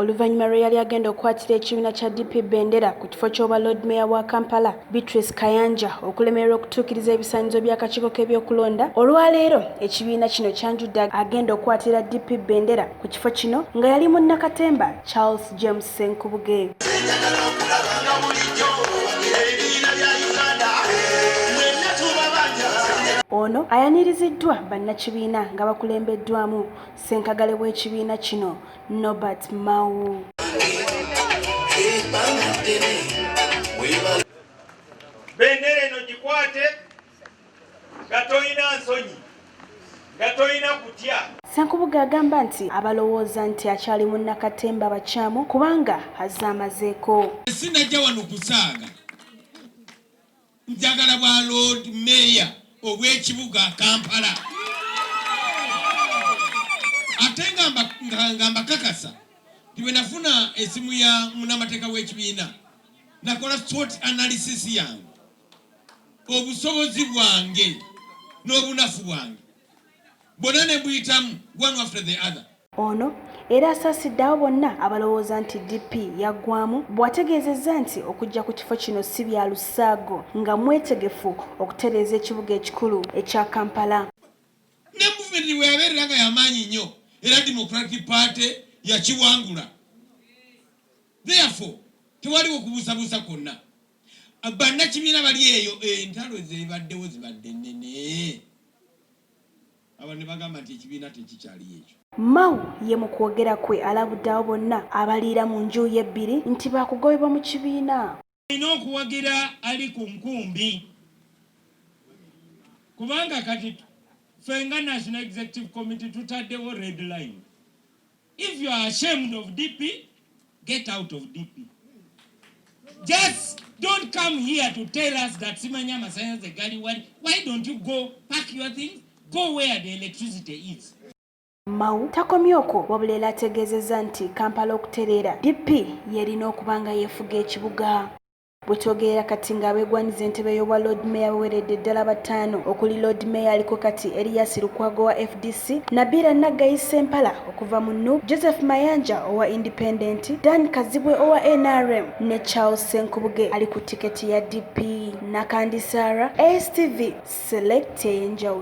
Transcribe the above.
oluvannyuma lwe yali agenda okukwatira ekibiina kya DP Bendera ku kifo ky'obwa Lord Mayor wa Kampala Beatrice Kayanja okulemererwa okutuukiriza ebisaanyizo by'akakiiko k'ebyokulonda. Olwaleero ekibiina kino kyanjudde agenda okukwatira DP Bendera ku kifo kino nga yali munnakatemba Charles James Ssenkubuge. Ono ayaniriziddwa bannakibiina nga bakulembeddwamu ssenkagale w'ekibiina kino Norbert Mao. Bendera eno gikwate nga toyina nsonyi, nga toyina kutya. Ssenkubuge agamba nti abalowooza nti akyali munnakatemba bakyamu kubanga azze amazeeko. Sinajja wano kusaaga njagala bwa Lord Mayor obw'ekibuga Kampala. Ate nga mbakakasa nti bwe nafuna esimu ya munnamateeka w'ekibiina nakola SWOT analysis yange, obusobozi bwange n'obunafu bwange bonna ne buyitamu one after the other. Ono era asaasidde abo bonna abalowooza nti DP yaggwamu bw'ategeezezza nti okujja ku kifo kino si bya lusaago nga mwetegefu okutereeza ekibuga ekikulu ekya Kampala. Ne movement we yabeerera nga y'amaanyi nnyo era Democratic Party yakiwangula. Therefore tewaliwo okubuusabuusa kwonna. Bannakibiina bali eyo entalo zibaddewo zibadde nnene. Abo ne bagamba nti ekibiina tekikyali ekyo. Mao ye mu kwogera kwe alabudde abo bonna abaliira mu nju y'ebbiri nti baakugobebwa mu kibiina. Olina okuwagira ali ku nkumbi kubanga kati fenga National Executive Committee tutaddewo red line. If you are ashamed of DP, get out of DP. Just don't come here to tell us that Simanya Masanyaze Galiwali. Why don't you go pack your things? Go where the electricity is. Mao takomye okwo wabula era ategeezezza nti Kampala okutereera DP yerina okuba nga yeefuga ekibuga. Bwe twogerera kati ng'abeegwaniza entebe y'obwa Lord Mayor baweredde ddala bataano okuli Lord Mayor aliko kati Elias Lukwago wa FDC, Nabira Naggayi Sempala okuva mu NUP, Joseph Mayanja owa Independent, Dan Kazibwe owa NRM ne Charles Ssenkubuge ali ku tiketi ya DP. Nakandi Sarah, ASTV Select Enjawulo.